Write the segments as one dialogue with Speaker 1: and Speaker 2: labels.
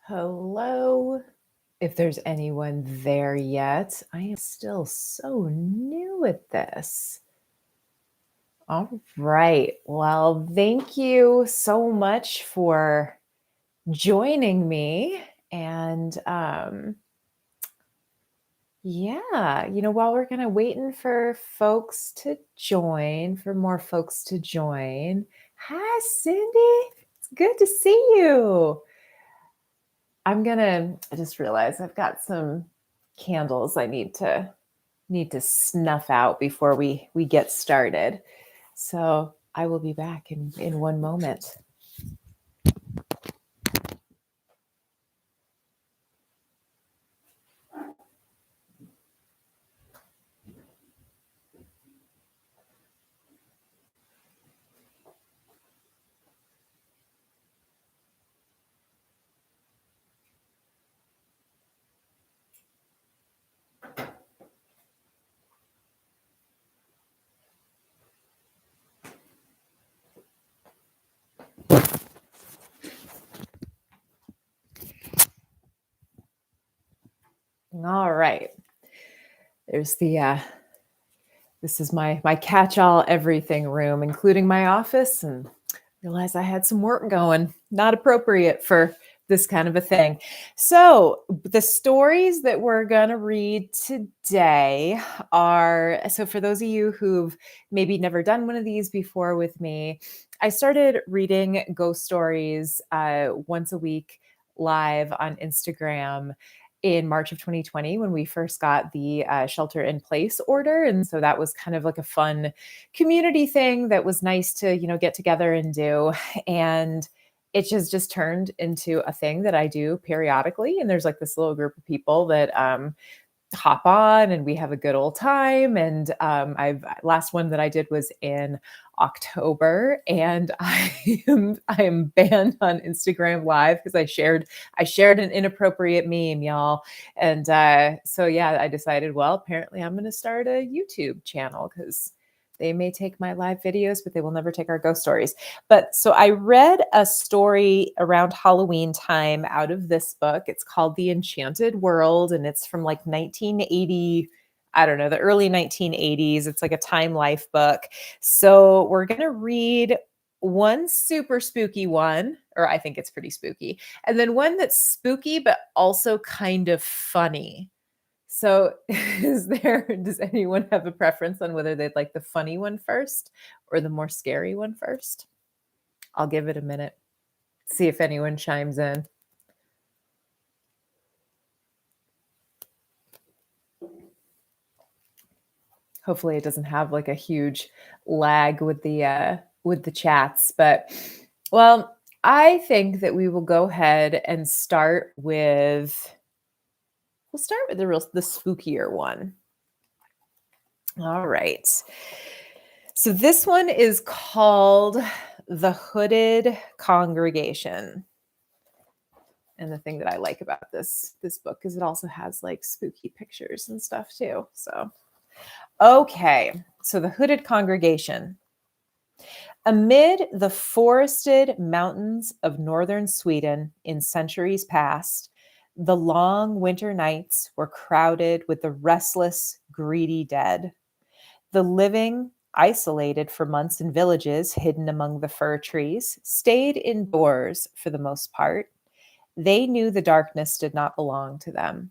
Speaker 1: Hello. If there's anyone there yet, I am still so new at this. All right. Well, thank you so much for joining me. And yeah, while we're kind of waiting for more folks to join. Hi, Cindy. It's good to see you. I just realized I've got some candles I need to snuff out before we get started. So I will be back in one moment. All right. There's this is my catch-all everything room, including my office, and realized I had some work going, not appropriate for this kind of a thing. So, the stories that we're going to read today are so for those of you who've maybe never done one of these before with me, I started reading ghost stories once a week live on Instagram in March of 2020 when we first got the shelter in place order. And so that was kind of like a fun community thing that was nice to, get together and do. And it just turned into a thing that I do periodically. And there's like this little group of people that hop on and we have a good old time. And I've last one that I did was in October, and I am banned on Instagram Live because I shared an inappropriate meme, y'all. And so yeah, I decided, well, apparently I'm going to start a YouTube channel because they may take my live videos, but they will never take our ghost stories. But so I read a story around Halloween time out of this book. It's called The Enchanted World, and it's from like 1980. I don't know, the early 1980s. It's like a Time Life book. So we're going to read one super spooky one, or I think it's pretty spooky, and then one that's spooky, but also kind of funny. So does anyone have a preference on whether they'd like the funny one first or the more scary one first? I'll give it a minute, see if anyone chimes in. Hopefully it doesn't have like a huge lag with the chats, but well, I think that we will go ahead and we'll start with the spookier one. All right. So this one is called The Hooded Congregation. And the thing that I like about this book is it also has like spooky pictures and stuff too. So, okay. So The Hooded Congregation. Amid the forested mountains of northern Sweden in centuries past, the long winter nights were crowded with the restless, greedy dead. The living, isolated for months in villages hidden among the fir trees, stayed indoors for the most part. They knew the darkness did not belong to them.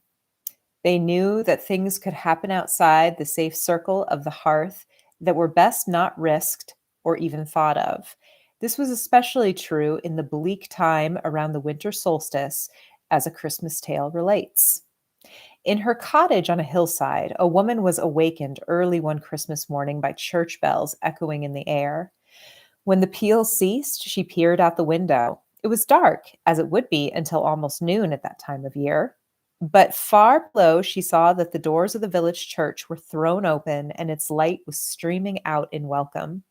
Speaker 1: They knew that things could happen outside the safe circle of the hearth that were best not risked or even thought of. This was especially true in the bleak time around the winter solstice, as A Christmas Tale relates. In her cottage on a hillside, a woman was awakened early one Christmas morning by church bells echoing in the air. When the peals ceased, she peered out the window. It was dark, as it would be until almost noon at that time of year. But far below, she saw that the doors of the village church were thrown open and its light was streaming out in welcome.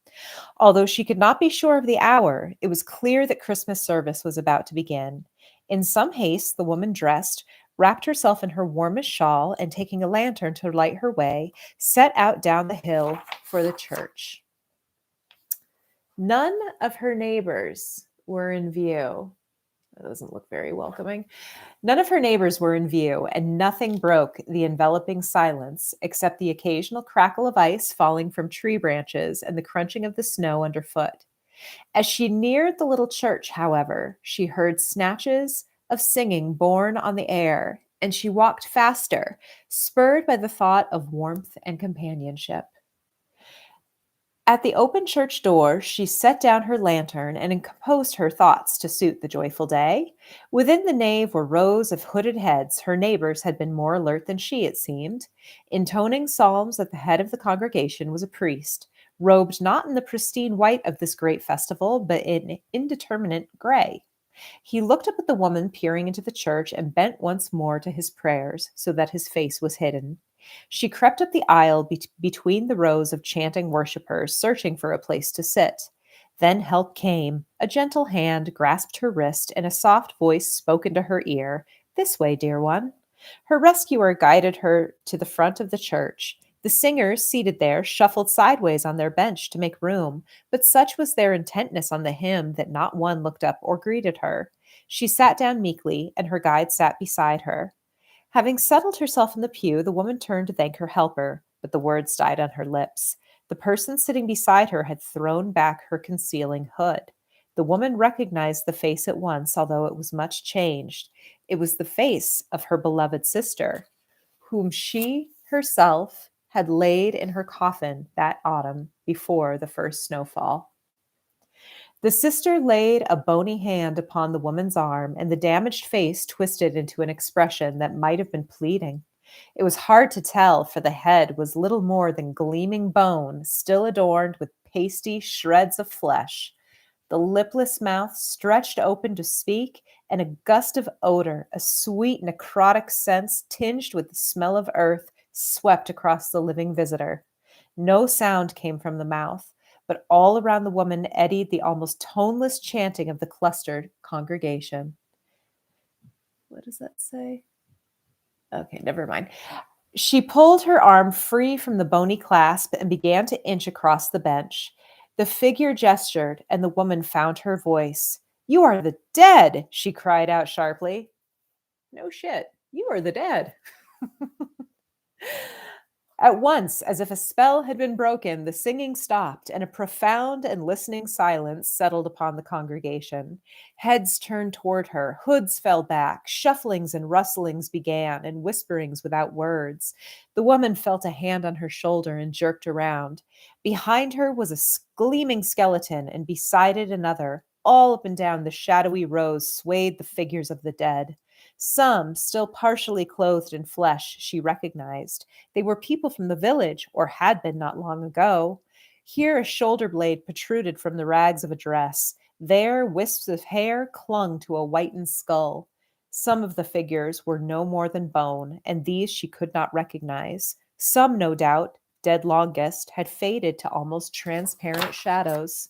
Speaker 1: Although she could not be sure of the hour, it was clear that Christmas service was about to begin. In some haste, the woman dressed, wrapped herself in her warmest shawl, and taking a lantern to light her way, set out down the hill for the church. None of her neighbors were in view. That doesn't look very welcoming. None of her neighbors were in view, and nothing broke the enveloping silence except the occasional crackle of ice falling from tree branches and the crunching of the snow underfoot. As she neared the little church, however, she heard snatches of singing borne on the air, and she walked faster, spurred by the thought of warmth and companionship. At the open church door, she set down her lantern and composed her thoughts to suit the joyful day. Within the nave were rows of hooded heads. Her neighbors had been more alert than she, it seemed. Intoning psalms at the head of the congregation was a priest, robed not in the pristine white of this great festival, but in indeterminate gray. He looked up at the woman peering into the church and bent once more to his prayers, so that his face was hidden. She crept up the aisle between the rows of chanting worshippers, searching for a place to sit. Then help came. A gentle hand grasped her wrist, and a soft voice spoke into her ear. This way, dear one. Her rescuer guided her to the front of the church. The singers, seated there, shuffled sideways on their bench to make room, but such was their intentness on the hymn that not one looked up or greeted her. She sat down meekly, and her guide sat beside her. Having settled herself in the pew, the woman turned to thank her helper, but the words died on her lips. The person sitting beside her had thrown back her concealing hood. The woman recognized the face at once, although it was much changed. It was the face of her beloved sister, whom she herself had laid in her coffin that autumn before the first snowfall. The sister laid a bony hand upon the woman's arm, and the damaged face twisted into an expression that might have been pleading. It was hard to tell, for the head was little more than gleaming bone, still adorned with pasty shreds of flesh. The lipless mouth stretched open to speak, and a gust of odor, a sweet necrotic sense tinged with the smell of earth, swept across the living visitor. No sound came from the mouth, but all around the woman eddied the almost toneless chanting of the clustered congregation. What does that say? Okay, never mind. She pulled her arm free from the bony clasp and began to inch across the bench. The figure gestured, and the woman found her voice. You are the dead, she cried out sharply. No shit, you are the dead. At once, as if a spell had been broken, the singing stopped, and a profound and listening silence settled upon the congregation. Heads turned toward her, hoods fell back, shufflings and rustlings began, and whisperings without words. The woman felt a hand on her shoulder and jerked around. Behind her was a gleaming skeleton, and beside it another. All up and down the shadowy rows swayed the figures of the dead. Some, still partially clothed in flesh, she recognized. They were people from the village, or had been not long ago. Here a shoulder blade protruded from the rags of a dress. There wisps of hair clung to a whitened skull. Some of the figures were no more than bone, and these she could not recognize. Some, no doubt, dead longest, had faded to almost transparent shadows.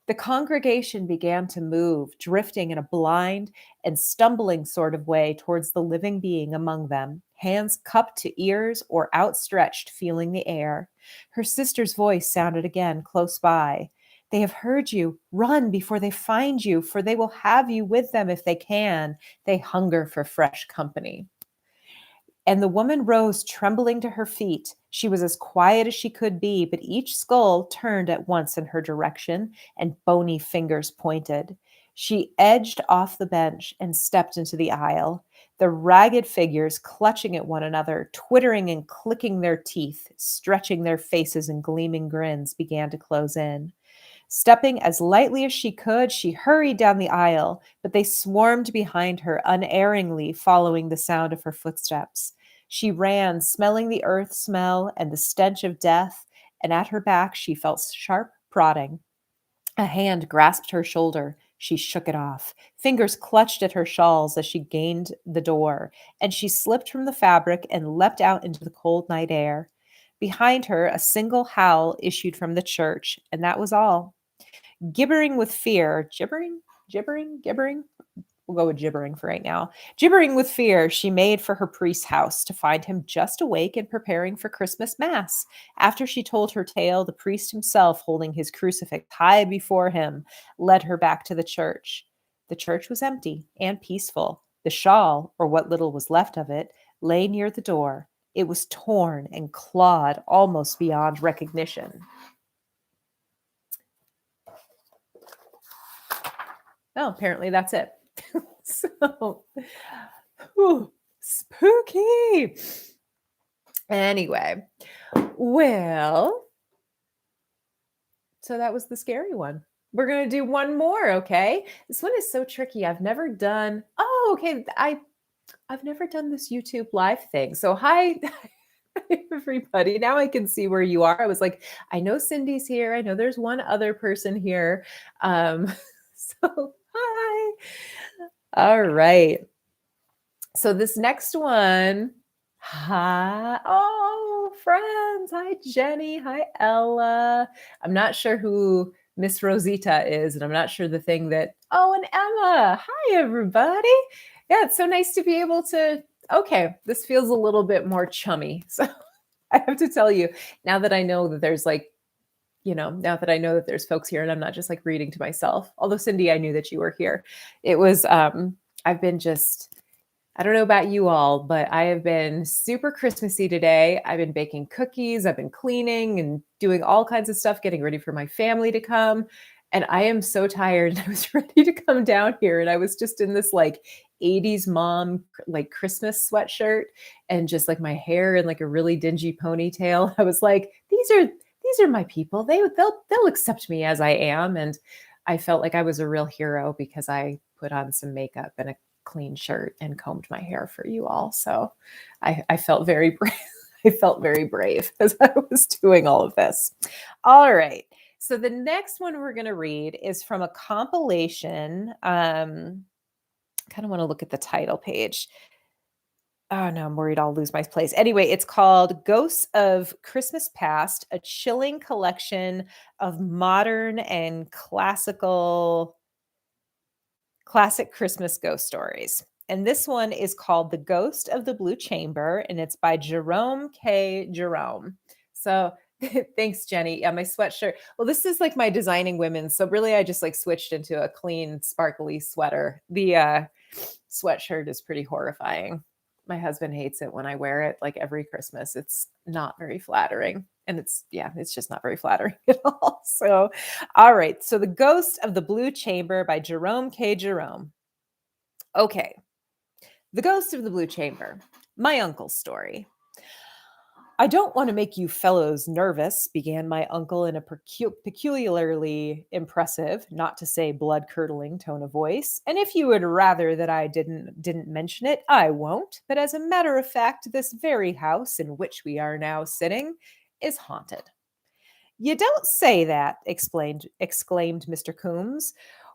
Speaker 1: The congregation began to move, drifting in a blind and stumbling sort of way towards the living being among them, hands cupped to ears or outstretched, feeling the air. Her sister's voice sounded again close by. They have heard you. Run before they find you, for they will have you with them if they can. They hunger for fresh company. And the woman rose trembling to her feet. She was as quiet as she could be, but each skull turned at once in her direction, and bony fingers pointed. She edged off the bench and stepped into the aisle. The ragged figures clutching at one another, twittering and clicking their teeth, stretching their faces in gleaming grins, began to close in. Stepping as lightly as she could, she hurried down the aisle, but they swarmed behind her, unerringly following the sound of her footsteps. She ran, smelling the earth smell and the stench of death, and at her back she felt sharp prodding. A hand grasped her shoulder. She shook it off. Fingers clutched at her shawls as she gained the door, and she slipped from the fabric and leapt out into the cold night air. Behind her, a single howl issued from the church, and that was all. Gibbering with fear, gibbering. We'll go with gibbering for right now. Gibbering with fear, she made for her priest's house to find him just awake and preparing for Christmas Mass. After she told her tale, the priest himself, holding his crucifix high before him, led her back to the church.
Speaker 2: The church was empty and peaceful. The shawl, or what little was left of it, lay near the door. It was torn and clawed almost beyond recognition. Oh, apparently that's it. So, whew, spooky. Anyway, well, so that was the scary one. We're going to do one more, okay? This one is so tricky. I've never done. Oh, okay. I've never done this YouTube live thing. So hi everybody. Now I can see where you are. I was like, I know Cindy's here. I know there's one other person here. So hi. All right. So this next one, hi. Oh, friends. Hi, Jenny. Hi, Ella. I'm not sure who Miss Rosita is, and I'm not sure the thing that, oh, and Emma. Hi, everybody. Yeah, it's so nice to be able to, okay, this feels a little bit more chummy. So I have to tell you, now that I know that there's like, now that I know that there's folks here and I'm not just like reading to myself, although Cindy, I knew that you were here. It was, I've been just, I don't know about you all, but I have been super Christmassy today. I've been baking cookies, I've been cleaning and doing all kinds of stuff, getting ready for my family to come. And I am so tired. I was ready to come down here. And I was just in this like 80s mom, like Christmas sweatshirt and just like my hair in like a really dingy ponytail. I was like, these are my people. They'll accept me as I am. And I felt like I was a real hero because I put on some makeup and a clean shirt and combed my hair for you all. So I felt very brave. I felt very brave as I was doing all of this. All right. So the next one we're going to read is from a compilation. Kind of want to look at the title page. Oh no, I'm worried I'll lose my place. Anyway, it's called Ghosts of Christmas Past, a chilling collection of modern and classic Christmas ghost stories. And this one is called The Ghost of the Blue Chamber, and it's by Jerome K. Jerome. So thanks, Jenny. Yeah, my sweatshirt. Well, this is like my designing women. So really, I just like switched into a clean, sparkly sweater. The sweatshirt is pretty horrifying. My husband hates it when I wear it like every Christmas. It's not very flattering. And it's just not very flattering at all. So, all right. So The Ghost of the Blue Chamber by Jerome K. Jerome. Okay. The Ghost of the Blue Chamber, my uncle's story. I don't want to make you fellows nervous, began my uncle in a peculiarly impressive, not to say blood-curdling tone of voice. And if you would rather that I didn't mention it, I won't. But as a matter of fact, this very house in which we are now sitting is haunted. You don't say that, exclaimed Mr. Coombs.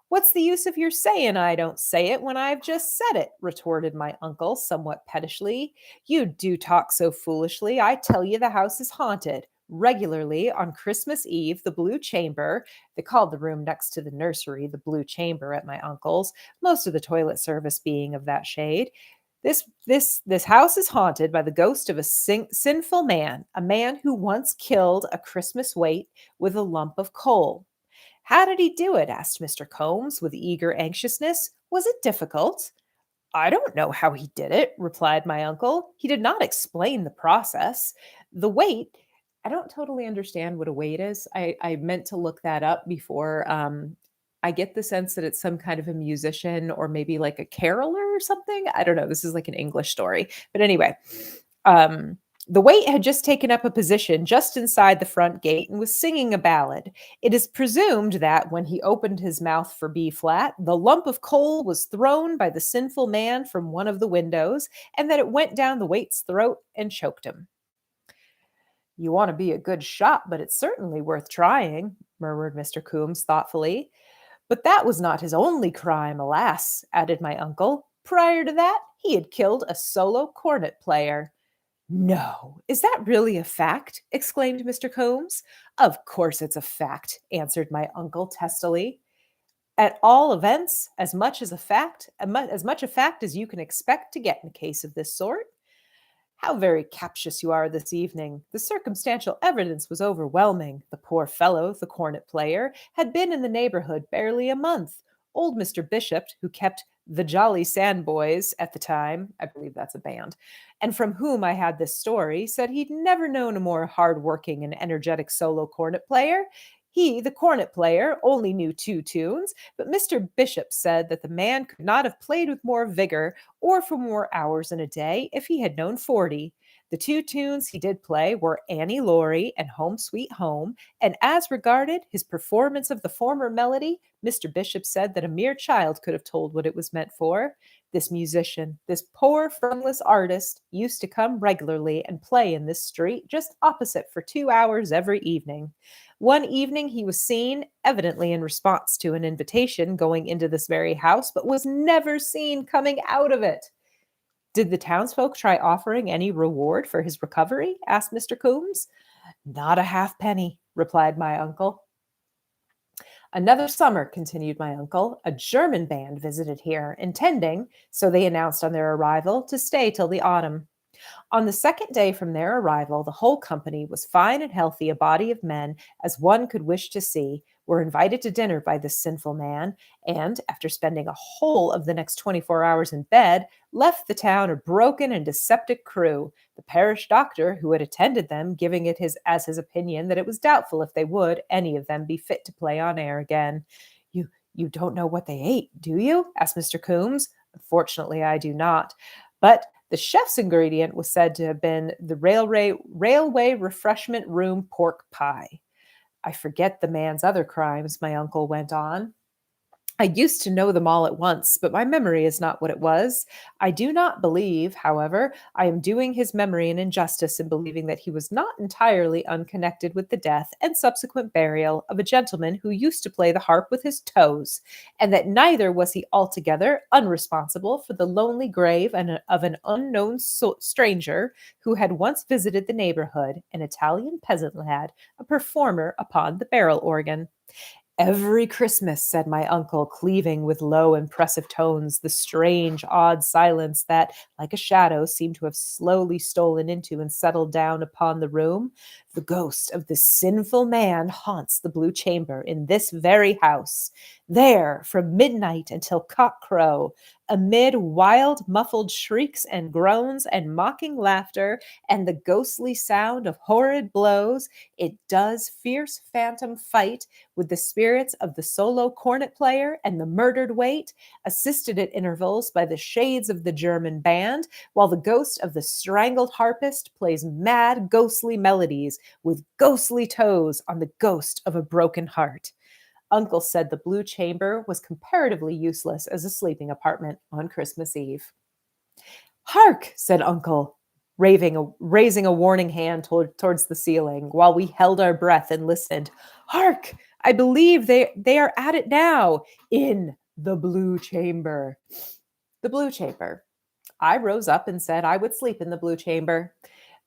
Speaker 2: What's the use of your saying I don't say it when I've just said it? Retorted my uncle somewhat pettishly. You do talk so foolishly. I tell you the house is haunted. Regularly on Christmas Eve, the Blue Chamber, they called the room next to the nursery the Blue Chamber at my uncle's, most of the toilet service being of that shade. This house is haunted by the ghost of a sinful man, a man who once killed a Christmas waite with a lump of coal. How did he do it? Asked Mr. Combs with eager anxiousness. Was it difficult? I don't know how he did it, replied my uncle. He did not explain the process. The weight, I don't totally understand what a weight is. I meant to look that up before. I get the sense that it's some kind of a musician or maybe like a caroler or something. I don't know. This is like an English story. But anyway, the waite had just taken up a position just inside the front gate and was singing a ballad. It is presumed that when he opened his mouth for B flat, the lump of coal was thrown by the sinful man from one of the windows, and that it went down the waite's throat and choked him. You want to be a good shot, but it's certainly worth trying, murmured Mr. Coombs thoughtfully. But that was not his only crime, alas, added my uncle. Prior to that, he had killed a solo cornet player. No, is that really a fact? Exclaimed Mr. Combs. Of course it's a fact, answered my uncle testily. At all events, as much a fact as you can expect to get in a case of this sort. How very captious you are this evening. The circumstantial evidence was overwhelming. The poor fellow, the cornet player, had been in the neighborhood barely a month. Old Mr. Bishop, who kept the Jolly Sandboys at the time, I believe that's a band, and from whom I had this story, said he'd never known a more hard-working and energetic solo cornet player. He, the cornet player, only knew 2 tunes, but Mr. Bishop said that the man could not have played with more vigor or for more hours in a day if he had known 40. The 2 tunes he did play were Annie Laurie and Home Sweet Home, and as regarded his performance of the former melody, Mr. Bishop said that a mere child could have told what it was meant for. This musician, this poor, friendless artist, used to come regularly and play in this street just opposite for 2 hours every evening. One evening he was seen, evidently in response to an invitation, going into this very house, but was never seen coming out of it. Did the townsfolk try offering any reward for his recovery? Asked Mr. Coombs. Not a halfpenny, replied my uncle. Another summer, continued my uncle, a German band visited here, intending, so they announced on their arrival, to stay till the autumn. On the second day from their arrival, the whole company was fine and healthy, a body of men, as one could wish to see, were invited to dinner by this sinful man, and, after spending a whole of the next 24 hours in bed, left the town a broken and dyspeptic crew, the parish doctor who had attended them giving it his opinion that it was doubtful if they would, any of them, be fit to play on air again. You don't know what they ate, do you? Asked Mr. Coombs. Unfortunately, I do not. But the chef's ingredient was said to have been the railway refreshment room pork pie. I forget the man's other crimes, my uncle went on. I used to know them all at once, but my memory is not what it was. I do not believe, however, I am doing his memory an injustice in believing that he was not entirely unconnected with the death and subsequent burial of a gentleman who used to play the harp with his toes, and that neither was he altogether unresponsible for the lonely grave of an unknown stranger who had once visited the neighborhood, an Italian peasant lad, a performer upon the barrel organ. Every Christmas, said my uncle, cleaving with low, impressive tones the strange, odd silence that, like a shadow, seemed to have slowly stolen into and settled down upon the room, the ghost of this sinful man haunts the Blue Chamber in this very house. There, from midnight until cock-crow, amid wild, muffled shrieks and groans and mocking laughter and the ghostly sound of horrid blows, it does fierce phantom fight with the spirits of the solo cornet player and the murdered wait, assisted at intervals by the shades of the German band, while the ghost of the strangled harpist plays mad, ghostly melodies with ghostly toes on the ghost of a broken heart. Uncle said the Blue Chamber was comparatively useless as a sleeping apartment on Christmas Eve. Hark, said Uncle, raising a warning hand towards the ceiling, while we held our breath and listened. Hark! I believe they are at it now, in the Blue Chamber. The Blue Chamber. I rose up and said I would sleep in the Blue Chamber.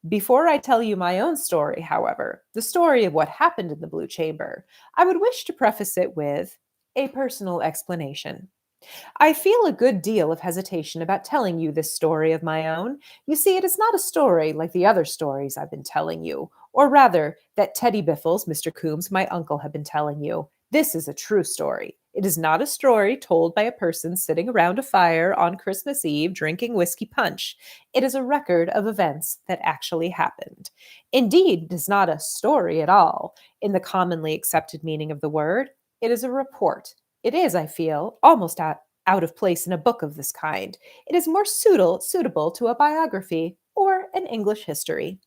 Speaker 2: Before I tell you my own story, however, the story of what happened in the Blue Chamber, I would wish to preface it with a personal explanation. I feel a good deal of hesitation about telling you this story of my own. You see, it is not a story like the other stories I've been telling you, or rather, that Teddy Biffles, Mr. Coombs, my uncle, have been telling you. This is a true story. It is not a story told by a person sitting around a fire on Christmas Eve drinking whiskey punch. It is a record of events that actually happened. Indeed, it is not a story at all, in the commonly accepted meaning of the word. It is a report. It is, I feel, almost out of place in a book of this kind. It is more suitable to a biography or an English history.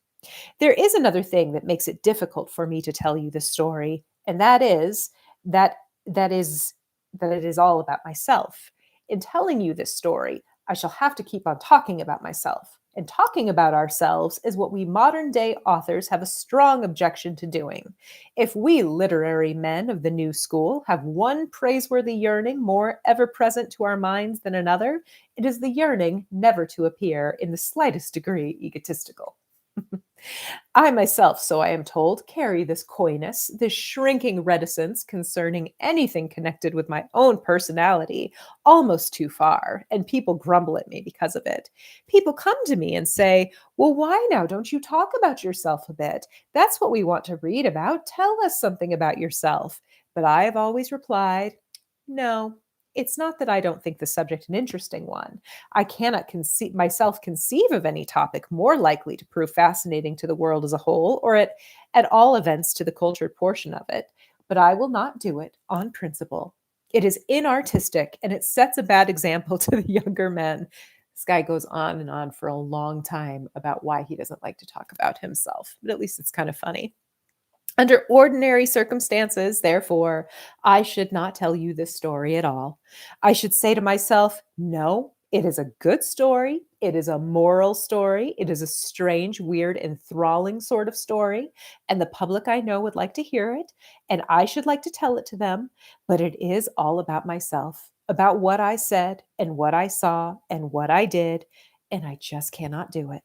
Speaker 2: There is another thing that makes it difficult for me to tell you this story, and that is that that is that it is all about myself. In telling you this story, I shall have to keep on talking about myself. And talking about ourselves is what we modern day authors have a strong objection to doing. If we literary men of the new school have one praiseworthy yearning more ever present to our minds than another, it is the yearning never to appear in the slightest degree egotistical. I myself, so I am told, carry this coyness, this shrinking reticence concerning anything connected with my own personality almost too far, and people grumble at me because of it. People come to me and say, well, why now don't you talk about yourself a bit? That's what we want to read about. Tell us something about yourself. But I have always replied, no, It's not that I don't think the subject an interesting one. I cannot myself conceive of any topic more likely to prove fascinating to the world as a whole, or at all events to the cultured portion of it. But I will not do it on principle. It is inartistic and it sets a bad example to the younger men. This guy goes on and on for a long time about why he doesn't like to talk about himself, but at least it's kind of funny. Under ordinary circumstances, therefore, I should not tell you this story at all. I should say to myself, no, it is a good story. It is a moral story. It is a strange, weird, enthralling sort of story. And the public I know would like to hear it. And I should like to tell it to them. But it is all about myself, about what I said and what I saw and what I did. And I just cannot do it.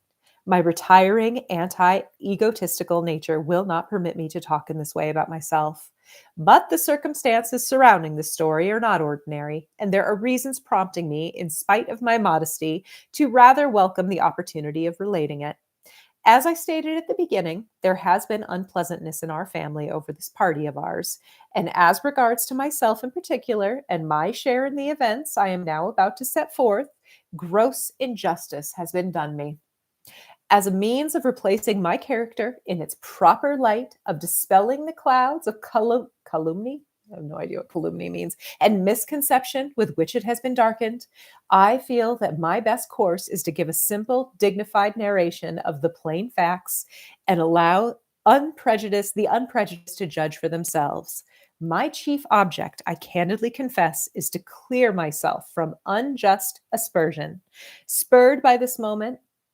Speaker 2: My retiring, anti egotistical nature will not permit me to talk in this way about myself. But the circumstances surrounding this story are not ordinary, and there are reasons prompting me, in spite of my modesty, to rather welcome the opportunity of relating it. As I stated at the beginning, there has been unpleasantness in our family over this party of ours, and as regards to myself in particular and my share in the events I am now about to set forth, gross injustice has been done me. As a means of replacing my character in its proper light, of dispelling the clouds of calumny, I have no idea what calumny means, and misconception with which it has been darkened, I feel that my best course is to give a simple, dignified narration of the plain facts and allow the unprejudiced to judge for themselves. My chief object, I candidly confess, is to clear myself from unjust aspersion. Spurred by this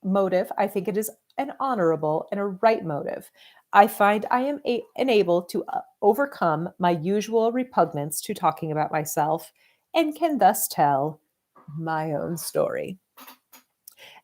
Speaker 2: motive, I think it is an honorable and a right motive. I find I am enabled to overcome my usual repugnance to talking about myself and can thus tell my own story.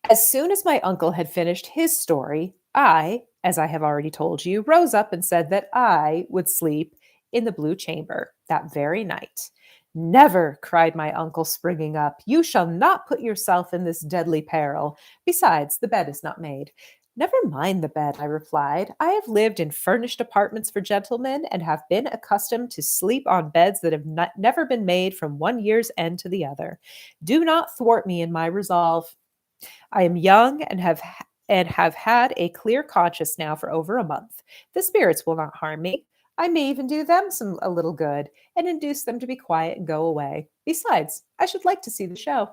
Speaker 2: As soon as my uncle had finished his story, I, as I have already told you, rose up and said that I would sleep in the blue chamber that very night. Never, cried my uncle, springing up. You shall not put yourself in this deadly peril. Besides, the bed is not made. Never mind the bed, I replied. I have lived in furnished apartments for gentlemen and have been accustomed to sleep on beds that have never been made from one year's end to the other. Do not thwart me in my resolve. I am young and have had a clear conscience now for over a month. The spirits will not harm me. I may even do them a little good and induce them to be quiet and go away. Besides, I should like to see the show.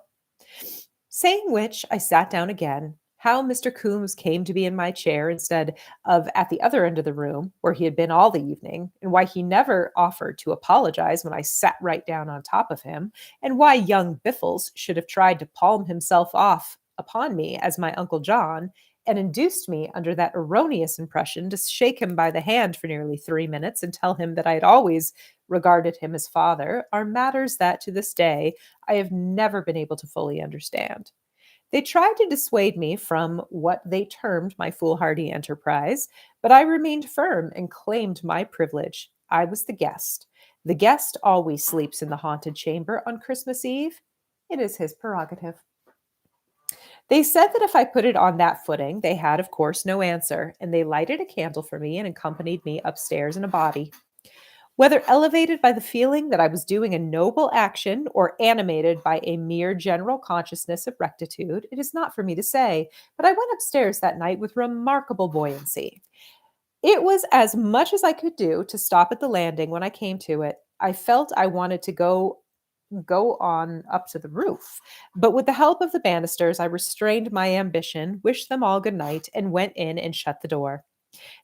Speaker 2: Saying which, I sat down again. How Mr. Coombs came to be in my chair instead of at the other end of the room, where he had been all the evening, and why he never offered to apologize when I sat right down on top of him, and why young Biffles should have tried to palm himself off upon me as my Uncle John, and induced me, under that erroneous impression, to shake him by the hand for nearly 3 minutes and tell him that I had always regarded him as father, are matters that, to this day, I have never been able to fully understand. They tried to dissuade me from what they termed my foolhardy enterprise, but I remained firm and claimed my privilege. I was the guest. The guest always sleeps in the haunted chamber on Christmas Eve. It is his prerogative. They said that if I put it on that footing, they had, of course, no answer, and they lighted a candle for me and accompanied me upstairs in a body. Whether elevated by the feeling that I was doing a noble action or animated by a mere general consciousness of rectitude, it is not for me to say, but I went upstairs that night with remarkable buoyancy. It was as much as I could do to stop at the landing when I came to it. I felt I wanted to go on up to the roof. But with the help of the banisters, I restrained my ambition, wished them all good night, and went in and shut the door.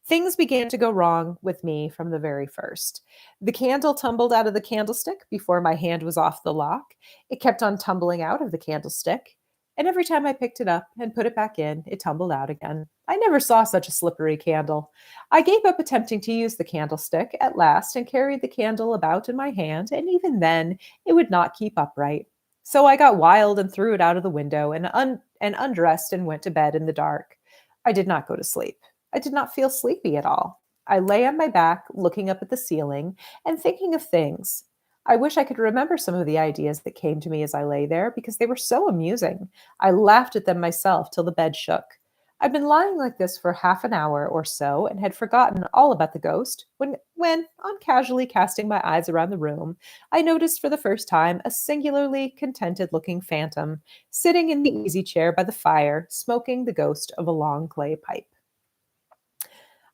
Speaker 2: Things began to go wrong with me from the very first. The candle tumbled out of the candlestick before my hand was off the lock. It kept on tumbling out of the candlestick, and every time I picked it up and put it back in, it tumbled out again. I never saw such a slippery candle. I gave up attempting to use the candlestick at last and carried the candle about in my hand, and even then it would not keep upright. So I got wild and threw it out of the window and undressed and went to bed in the dark. I did not go to sleep. I did not feel sleepy at all. I lay on my back, looking up at the ceiling and thinking of things. I wish I could remember some of the ideas that came to me as I lay there, because they were so amusing. I laughed at them myself till the bed shook. I'd been lying like this for half an hour or so and had forgotten all about the ghost when, on casually casting my eyes around the room, I noticed for the first time a singularly contented looking phantom sitting in the easy chair by the fire, smoking the ghost of a long clay pipe.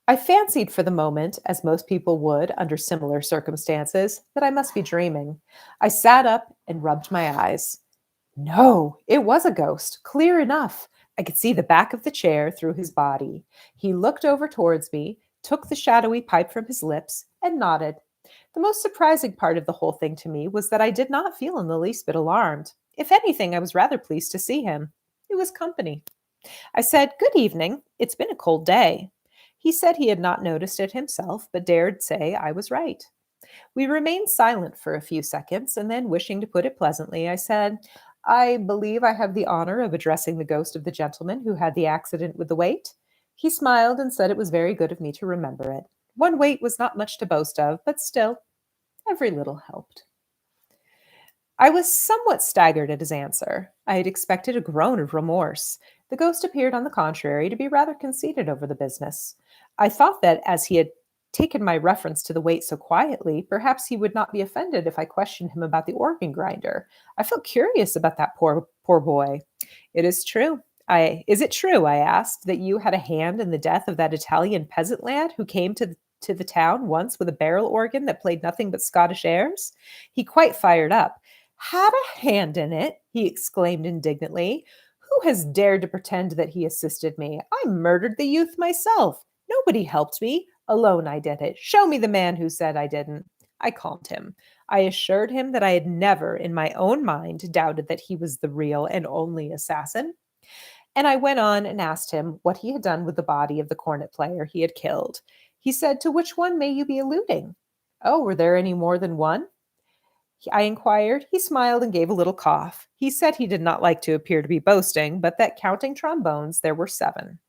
Speaker 2: I fancied for the moment, as most people would under similar circumstances, that I must be dreaming. I sat up and rubbed my eyes. No, it was a ghost, clear enough. I could see the back of the chair through his body. He looked over towards me, took the shadowy pipe from his lips, and nodded. The most surprising part of the whole thing to me was that I did not feel in the least bit alarmed. If anything, I was rather pleased to see him. It was company. I said, "Good evening. It's been a cold day." He said he had not noticed it himself, but dared say I was right. We remained silent for a few seconds, and then, wishing to put it pleasantly, I said, "I believe I have the honor of addressing the ghost of the gentleman who had the accident with the weight." He smiled and said it was very good of me to remember it. One weight was not much to boast of, but still, every little helped. I was somewhat staggered at his answer. I had expected a groan of remorse. The ghost appeared, on the contrary, to be rather conceited over the business. I thought that, as he had taken my reference to the weight so quietly, perhaps he would not be offended if I questioned him about the organ grinder. I felt curious about that poor boy. "It is true. Is it true," I asked, "that you had a hand in the death of that Italian peasant lad who came to the town once with a barrel organ that played nothing but Scottish airs?" He quite fired up. "Had a hand in it?" he exclaimed indignantly. "Who has dared to pretend that he assisted me? I murdered the youth myself. Nobody helped me. Alone I did it. Show me the man who said I didn't." I calmed him. I assured him that I had never, in my own mind, doubted that he was the real and only assassin. And I went on and asked him what he had done with the body of the cornet player he had killed. He said, "To which one may you be alluding?" "Oh, were there any more than one?" I inquired. He smiled and gave a little cough. He said he did not like to appear to be boasting, but that, counting trombones, there were 7.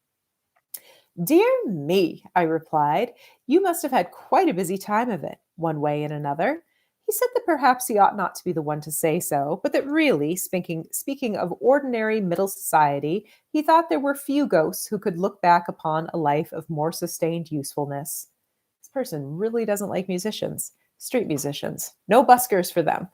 Speaker 2: "Dear me," I replied, "you must have had quite a busy time of it, one way and another." He said that perhaps he ought not to be the one to say so, but that really, speaking of ordinary middle society, he thought there were few ghosts who could look back upon a life of more sustained usefulness. This person really doesn't like musicians, street musicians. No buskers for them.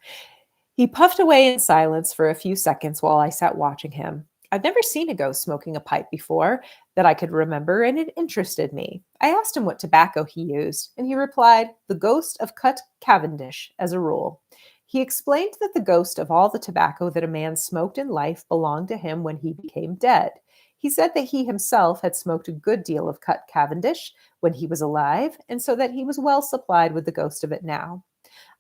Speaker 2: He puffed away in silence for a few seconds while I sat watching him. I'd never seen a ghost smoking a pipe before that I could remember, and it interested me. I asked him what tobacco he used, and he replied, "The ghost of cut Cavendish, as a rule." He explained that the ghost of all the tobacco that a man smoked in life belonged to him when he became dead. He said that he himself had smoked a good deal of cut Cavendish when he was alive, and so that he was well supplied with the ghost of it now.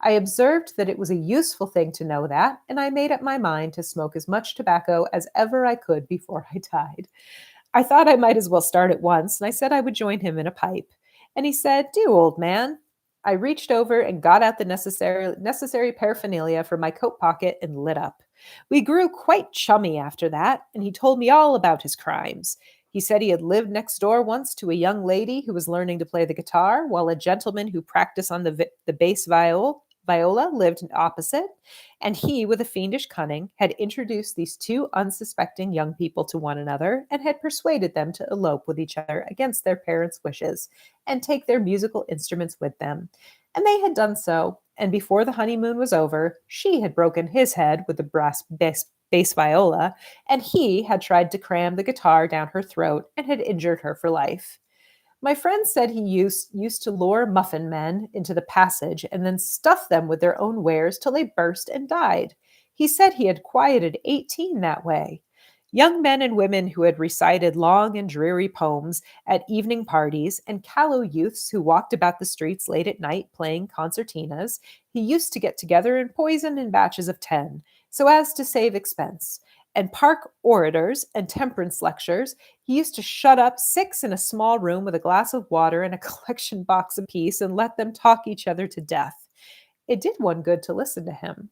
Speaker 2: I observed that it was a useful thing to know that, and I made up my mind to smoke as much tobacco as ever I could before I died. I thought I might as well start at once, and I said I would join him in a pipe. And he said, "Do, old man." I reached over and got out the necessary paraphernalia from my coat pocket and lit up. We grew quite chummy after that, and he told me all about his crimes. He said he had lived next door once to a young lady who was learning to play the guitar, while a gentleman who practiced on the bass viola lived opposite, and he, with a fiendish cunning, had introduced these two unsuspecting young people to one another and had persuaded them to elope with each other against their parents' wishes and take their musical instruments with them. And they had done so, and before the honeymoon was over, she had broken his head with the bass viola, and he had tried to cram the guitar down her throat and had injured her for life. My friend said he used to lure muffin men into the passage and then stuff them with their own wares till they burst and died. He said he had quieted 18 that way. Young men and women who had recited long and dreary poems at evening parties, and callow youths who walked about the streets late at night playing concertinas, he used to get together and poison in batches of 10, so as to save expense. And park orators and temperance lectures, he used to shut up 6 in a small room with a glass of water and a collection box apiece and let them talk each other to death. It did one good to listen to him.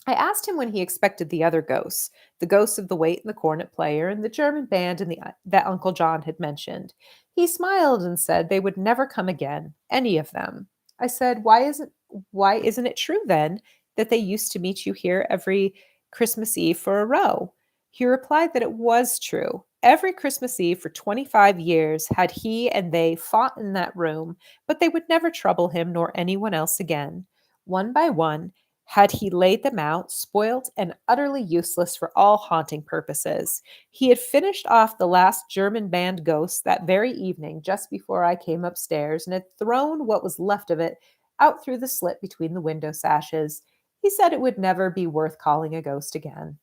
Speaker 2: I asked him when he expected the other ghosts, the ghosts of the wait and the cornet player and the German band that Uncle John had mentioned. He smiled and said they would never come again, any of them. I said, why isn't it true then that they used to meet you here every Christmas Eve for a row?" He replied that it was true, Every Christmas Eve for 25 years had he and they fought in that room, but they would never trouble him nor anyone else again. One by one, had he laid them out, spoilt and utterly useless for all haunting purposes. He had finished off the last German band ghost that very evening, just before I came upstairs, and had thrown what was left of it out through the slit between the window sashes. He said it would never be worth calling a ghost again.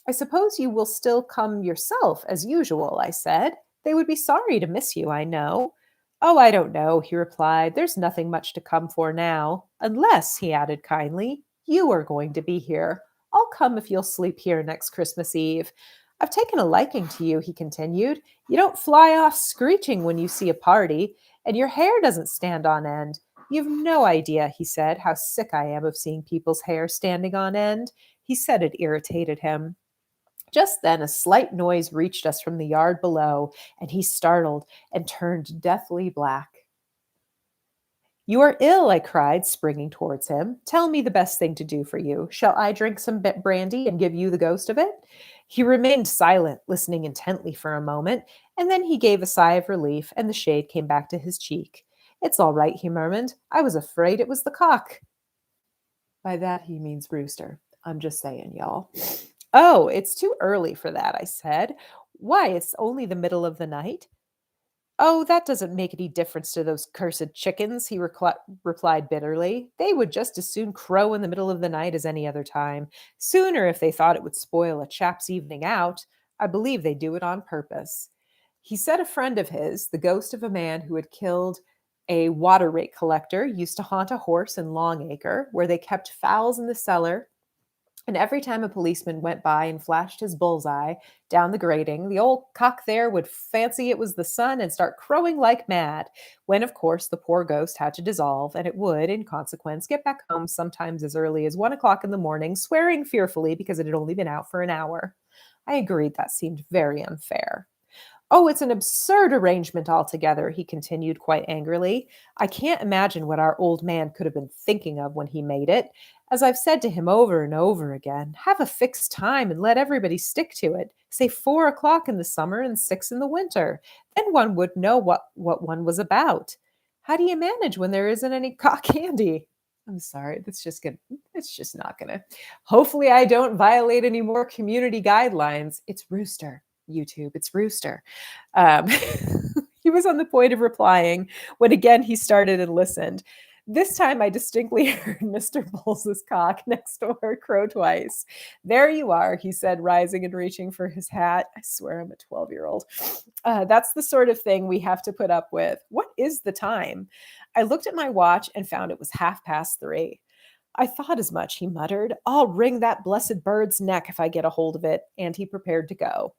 Speaker 2: I suppose you will still come yourself, as usual, I said. They would be sorry to miss you, I know. Oh, I don't know, he replied. There's nothing much to come for now. Unless, he added kindly, you are going to be here. I'll come if you'll sleep here next Christmas Eve. I've taken a liking to you, he continued. You don't fly off screeching when you see a party, and your hair doesn't stand on end. You've no idea, he said, how sick I am of seeing people's hair standing on end. He said it irritated him. Just then, a slight noise reached us from the yard below, and he startled and turned deathly black. You are ill, I cried, springing towards him. Tell me the best thing to do for you. Shall I drink some brandy and give you the ghost of it? He remained silent, listening intently for a moment, and then he gave a sigh of relief, and the shade came back to his cheek. It's all right, he murmured. I was afraid it was the cock. By that he means Rooster. I'm just saying, y'all. Oh, it's too early for that, I said. Why, it's only the middle of the night. Oh, that doesn't make any difference to those cursed chickens, he replied bitterly. They would just as soon crow in the middle of the night as any other time. Sooner if they thought it would spoil a chap's evening out. I believe they do it on purpose. He said a friend of his, the ghost of a man who had killed a water rate collector, used to haunt a horse in Longacre, where they kept fowls in the cellar, and every time a policeman went by and flashed his bullseye down the grating, the old cock there would fancy it was the sun and start crowing like mad, when, of course, the poor ghost had to dissolve, and it would, in consequence, get back home sometimes as early as 1 o'clock in the morning, swearing fearfully because it had only been out for an hour. I agreed that seemed very unfair. Oh, it's an absurd arrangement altogether, he continued quite angrily. I can't imagine what our old man could have been thinking of when he made it. As I've said to him over and over again, have a fixed time and let everybody stick to it. Say 4 o'clock in the summer and 6 in the winter. Then one would know what one was about. How do you manage when there isn't any cock candy? I'm sorry, it's just not gonna. Hopefully I don't violate any more community guidelines. It's Rooster. YouTube, it's Rooster. Um, he was on the point of replying when again he started and listened. This time I distinctly heard Mr. Bowles's cock next door crow twice. There you are, he said, rising and reaching for his hat. I swear I'm a 12-year-old. That's the sort of thing we have to put up with. What is the time? I looked at my watch and found it was 3:30. I thought as much, he muttered. I'll wring that blessed bird's neck if I get a hold of it. And he prepared to go.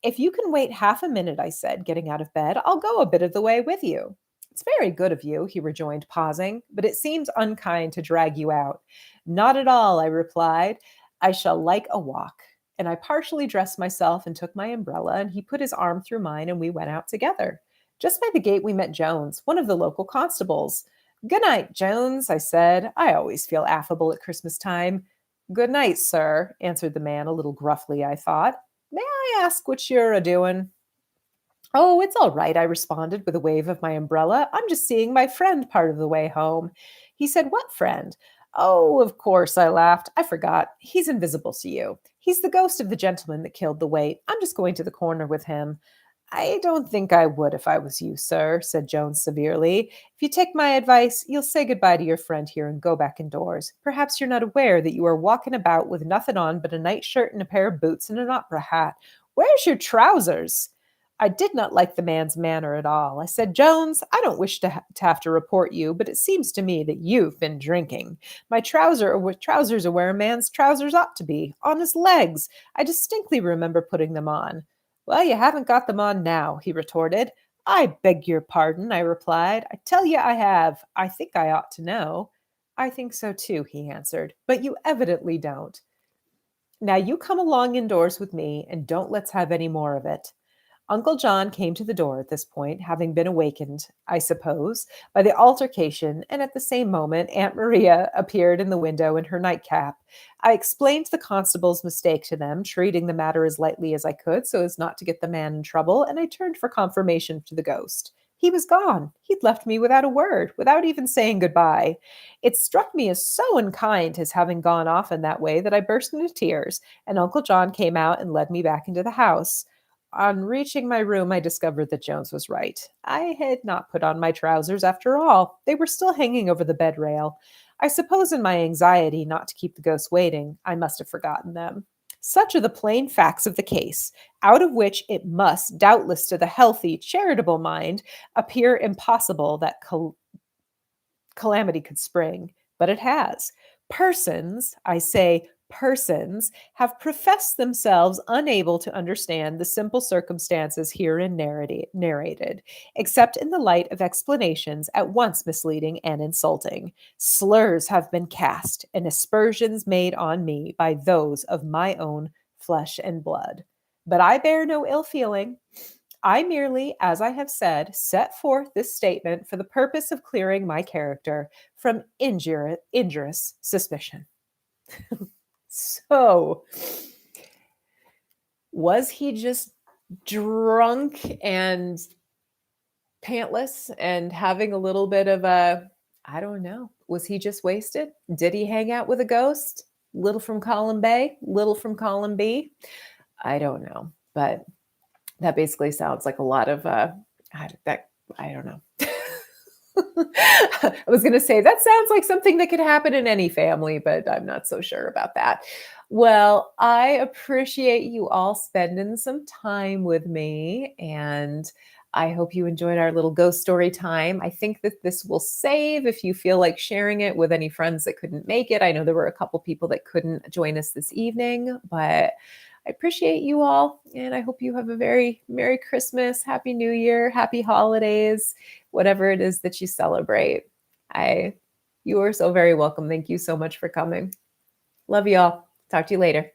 Speaker 2: If you can wait half a minute, I said, getting out of bed, I'll go a bit of the way with you. It's very good of you, he rejoined, pausing, but it seems unkind to drag you out. Not at all, I replied. I shall like a walk. And I partially dressed myself and took my umbrella, and he put his arm through mine, and we went out together. Just by the gate, we met Jones, one of the local constables. Good night, Jones, I said. I always feel affable at Christmas time. Good night, sir, answered the man a little gruffly, I thought. May I ask what you're a-doing? Oh, it's all right, I responded with a wave of my umbrella. I'm just seeing my friend part of the way home. He said, what friend? Oh, of course, I laughed. I forgot. He's invisible to you. He's the ghost of the gentleman that killed the wait. I'm just going to the corner with him. I don't think I would if I was you, sir, said Jones severely. If you take my advice, you'll say goodbye to your friend here and go back indoors. Perhaps you're not aware that you are walking about with nothing on but a nightshirt and a pair of boots and an opera hat. Where's your trousers? I did not like the man's manner at all. I said, Jones, I don't wish to have to report you, but it seems to me that you've been drinking. My trousers are where a man's trousers ought to be, on his legs. I distinctly remember putting them on. Well, you haven't got them on now, he retorted. I beg your pardon, I replied. I tell you I have. I think I ought to know. I think so too, he answered, but you evidently don't. Now you come along indoors with me and don't let's have any more of it. Uncle John came to the door at this point, having been awakened, I suppose, by the altercation, and at the same moment, Aunt Maria appeared in the window in her nightcap. I explained the constable's mistake to them, treating the matter as lightly as I could so as not to get the man in trouble, and I turned for confirmation to the ghost. He was gone. He'd left me without a word, without even saying goodbye. It struck me as so unkind his having gone off in that way that I burst into tears, and Uncle John came out and led me back into the house. On reaching my room, I discovered that Jones was right. I had not put on my trousers after all. They were still hanging over the bed rail. I suppose in my anxiety not to keep the ghost waiting, I must have forgotten them. Such are the plain facts of the case, out of which it must, doubtless to the healthy, charitable mind, appear impossible that calamity could spring, but it has. Persons, I say persons, have professed themselves unable to understand the simple circumstances herein narrated, except in the light of explanations at once misleading and insulting. Slurs have been cast and aspersions made on me by those of my own flesh and blood. But I bear no ill feeling. I merely, as I have said, set forth this statement for the purpose of clearing my character from injurious suspicion. So, was he just drunk and pantless and having a little bit of a, I don't know, was he just wasted? Did he hang out with a ghost? Little from column A, little from column B? I don't know, but that basically sounds like a lot of I don't know. I was going to say that sounds like something that could happen in any family, but I'm not so sure about that. Well, I appreciate you all spending some time with me, and I hope you enjoyed our little ghost story time. I think that this will save if you feel like sharing it with any friends that couldn't make it. I know there were a couple people that couldn't join us this evening, but I appreciate you all, and I hope you have a very Merry Christmas, Happy New Year, Happy Holidays, whatever it is that you celebrate. You are so very welcome. Thank you so much for coming. Love you all. Talk to you later.